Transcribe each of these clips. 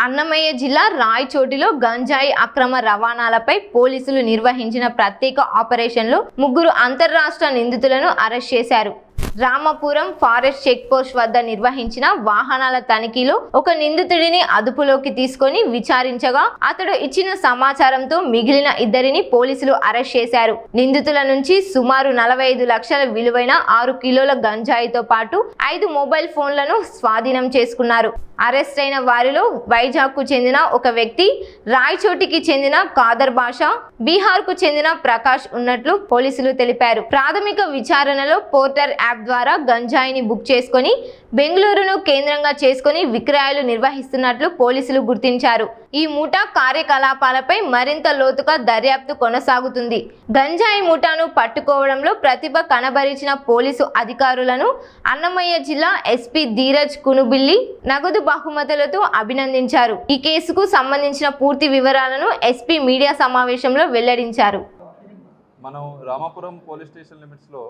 అన్నమయ్య జిల్లా రాయచోటిలో గంజాయి అక్రమ రవాణాలపై పోలీసులు నిర్వహించిన ప్రత్యేక ఆపరేషన్లో ముగ్గురు అంతర్రాష్ట్ర నిందితులను అరెస్ట్ చేశారు. రామపురం ఫారెస్ట్ చెక్ పోస్ట్ వద్ద నిర్వహించిన వాహనాల తనిఖీలో ఒక నిందితుడిని అదుపులోకి తీసుకొని విచారించగా అతడు ఇచ్చిన సమాచారంతో మిగిలిన ఇద్దరిని పోలీసులు అరెస్ట్ చేశారు. నిందితుల నుంచి సుమారు 45 లక్షల విలువైన 6 కిలోల గంజాయితో పాటు 5 మొబైల్ ఫోన్లను స్వాధీనం చేసుకున్నారు. అరెస్ట్ అయిన వారిలో వైజాగ్కు చెందిన ఒక వ్యక్తి, రాయచోటికి చెందిన కాదర్ బాషా, బీహార్కు చెందిన ప్రకాష్ ఉన్నట్లు పోలీసులు తెలిపారు. ప్రాథమిక విచారణలో పోర్టర్ యాప్ ద్వారా గంజాయిని బుక్ చేసుకుని బెంగళూరును కేంద్రంగా చేసుకుని విక్రయాలు నిర్వహిస్తున్నట్లు పోలీసులు గుర్తించారు. ఈ ముఠా కార్యకలాపాలపై మరింత లోతుగా దర్యాప్తు కొనసాగుతుంది. గంజాయి ముఠాను పట్టుకోవడంలో ప్రతిభ కనబరిచిన పోలీసు అధికారులను అన్నమయ్య జిల్లా ఎస్పీ ధీరజ్ కునుబిల్లి నగదు బహుమతులతో అభినందించారు. ఈ కేసుకు సంబంధించిన పూర్తి వివరాలను ఎస్పీ మీడియా సమావేశంలో వెల్లడించారు. మనం రామాపురం పోలీస్ స్టేషన్ లిమిట్స్లో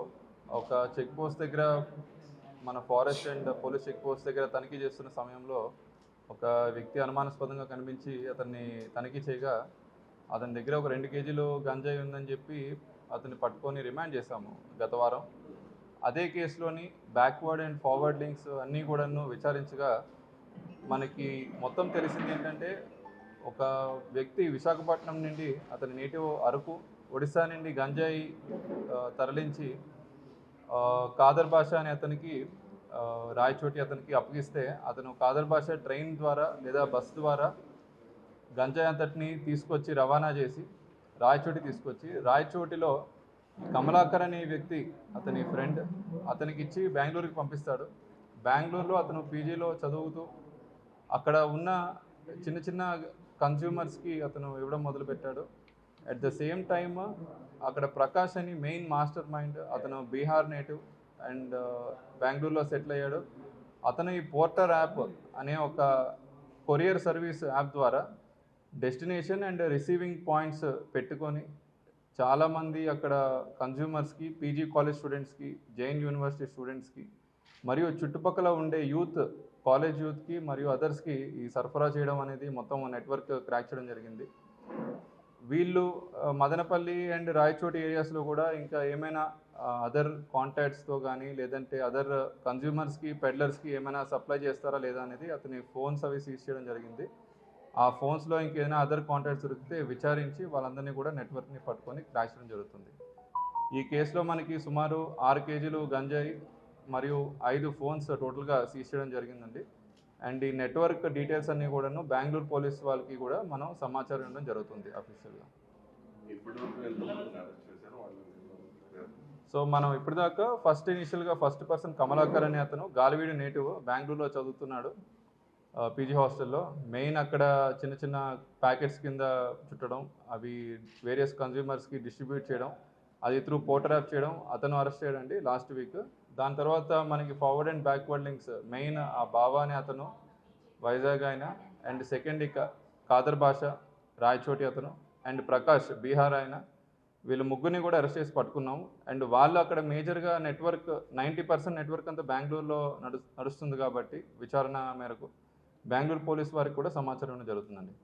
ఒక చెక్ పోస్ట్ దగ్గర మన forest and police check post దగ్గర తనిఖీ చేస్తున్న సమయంలో ఒక వ్యక్తి అనుమానాస్పదంగా కనిపించి అతన్ని తనిఖీ చేయగా అతని దగ్గర ఒక 2 కేజీలు గంజాయి ఉందని చెప్పి అతన్ని పట్టుకొని రిమాండ్ చేశాము గత వారం. అదే కేసులోని బ్యాక్వర్డ్ అండ్ ఫార్వర్డ్ లింక్స్ అన్నీ కూడాను విచారించగా మనకి మొత్తం తెలిసింది ఏంటంటే, ఒక వ్యక్తి విశాఖపట్నం నుండి అతని నేటివ్ అరకు, ఒడిశా నుండి గంజాయి తరలించి కాదర్ బాషా అనే అతనికి రాయచోటి అతనికి అప్పగిస్తే అతను కాదర్ బాషా ట్రైన్ ద్వారా లేదా బస్ ద్వారా గంజాయి అంతటిని తీసుకొచ్చి రవాణా చేసి రాయచోటి తీసుకొచ్చి రాయచోటిలో కమలాకర్ అనే వ్యక్తి అతని ఫ్రెండ్ అతనికి ఇచ్చి బెంగళూరుకి పంపిస్తాడు. బెంగళూరులో అతను పీజీలో చదువుతూ అక్కడ ఉన్న చిన్న చిన్న కన్జ్యూమర్స్కి అతను ఇవ్వడం మొదలుపెట్టాడు. అట్ ద సేమ్ టైమ్ అక్కడ ప్రకాష్ అని మెయిన్ మాస్టర్ మైండ్, అతను బీహార్ నేటివ్ అండ్ బెంగళూరులో సెటిల్ అయ్యాడు. అతను ఈ పోర్టర్ యాప్ అనే ఒక కొరియర్ సర్వీస్ యాప్ ద్వారా డెస్టినేషన్ అండ్ రిసీవింగ్ పాయింట్స్ పెట్టుకొని చాలామంది అక్కడ కన్జ్యూమర్స్కి, పీజీ కాలేజ్ స్టూడెంట్స్కి, జైన్ యూనివర్సిటీ స్టూడెంట్స్కి మరియు చుట్టుపక్కల ఉండే యూత్, కాలేజ్ యూత్కి మరియు అదర్స్కి ఈ సరఫరా చేయడం అనేది మొత్తం నెట్వర్క్ క్రాక్ చేయడం జరిగింది. వీళ్ళు మదనపల్లి అండ్ రాయచోటి ఏరియాస్లో కూడా ఇంకా ఏమైనా అదర్ కాంటాక్ట్స్తో కానీ లేదంటే అదర్ కన్జ్యూమర్స్కి, పెడ్లర్స్కి ఏమైనా సప్లై చేస్తారా లేదా అనేది అతని ఫోన్స్ అవి సీజ్ చేయడం జరిగింది. ఆ ఫోన్స్లో ఇంకేదైనా అదర్ కాంటాక్ట్స్ దొరికితే విచారించి వాళ్ళందరినీ కూడా నెట్వర్క్ని పట్టుకొని క్రాక్ చేయడం జరుగుతుంది. ఈ కేసులో మనకి సుమారు 6 కేజీలు గంజాయి మరియు 5 ఫోన్స్ టోటల్గా సీజ్ చేయడం జరిగిందండి. అండ్ ఈ నెట్వర్క్ డీటెయిల్స్ అన్నీ కూడాను బెంగళూరు పోలీస్ వాళ్ళకి కూడా మనం సమాచారం ఇవ్వడం జరుగుతుంది అఫీషియల్గా. సో మనం ఇప్పటిదాకా ఫస్ట్ పర్సన్ కమలాకర్ అనే అతను గాలివీడు నేటివ్, బెంగళూరులో చదువుతున్నాడు పీజీ హాస్టల్లో. మెయిన్ అక్కడ చిన్న చిన్న ప్యాకెట్స్ కింద చుట్టడం, అవి వేరియస్ కన్జ్యూమర్స్కి డిస్ట్రిబ్యూట్ చేయడం, అది త్రూ పోర్టర్ యాప్ చేయడం, అతను అరెస్ట్ చేయడండి లాస్ట్ వీక్. దాని తర్వాత మనకి forward and backward links main ఆ బావా అనే అతను వైజాగ్ ఆయన, అండ్ సెకండ్ కాదర్ బాషా రాయచోటి అతను, అండ్ ప్రకాష్ బీహార్ ఆయన, వీళ్ళు ముగ్గురిని కూడా అరెస్ట్ చేసి పట్టుకున్నాము. అండ్ వాళ్ళు అక్కడ మేజర్గా నెట్వర్క్ 90% నెట్వర్క్ అంతా బెంగళూరులో నడుస్తుంది కాబట్టి విచారణ మేరకు బెంగళూరు పోలీస్ వారికి కూడా సమాచారం జరుగుతుందండి.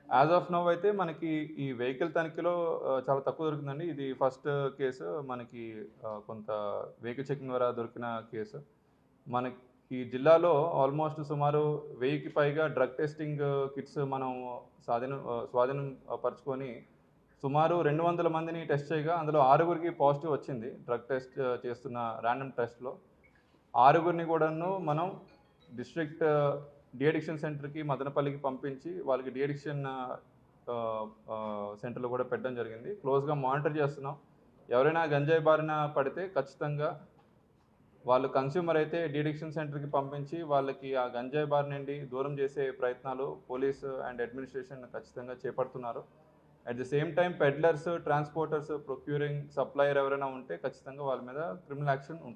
యాజ్ ఆఫ్ నౌ అయితే మనకి ఈ వెహికల్ తనిఖీలో చాలా తక్కువ దొరికిందండి. ఇది ఫస్ట్ కేసు మనకి, కొంత వెహికల్ చెకింగ్ ద్వారా దొరికిన కేసు. మనకి జిల్లాలో ఆల్మోస్ట్ సుమారు 1000కి పైగా డ్రగ్ టెస్టింగ్ కిట్స్ మనం స్వాధీనం పరుచుకొని సుమారు 200 మందిని టెస్ట్ చేయగా అందులో 6గురికి పాజిటివ్ వచ్చింది. డ్రగ్ టెస్ట్ చేస్తున్న ర్యాండమ్ టెస్ట్లో 6గురిని కూడాను మనం డిస్ట్రిక్ట్ డిఅడిక్షన్ సెంటర్కి మదనపల్లికి పంపించి వాళ్ళకి డిఅడిక్షన్ సెంటర్లో కూడా పెట్టడం జరిగింది. క్లోజ్గా మానిటర్ చేస్తున్నాం. ఎవరైనా గంజాయి బారిన పడితే ఖచ్చితంగా వాళ్ళు కన్స్యూమర్ అయితే డిఅడిక్షన్ సెంటర్కి పంపించి వాళ్ళకి ఆ గంజాయి బారి నుండి దూరం చేసే ప్రయత్నాలు పోలీసు అండ్ అడ్మినిస్ట్రేషన్ ఖచ్చితంగా చేపడుతున్నారు. At the same time peddlers, transporters, procuring, supplier ఎవరైనా ఉంటే ఖచ్చితంగా వాళ్ళ మీద క్రిమినల్ యాక్షన్ ఉంటుంది.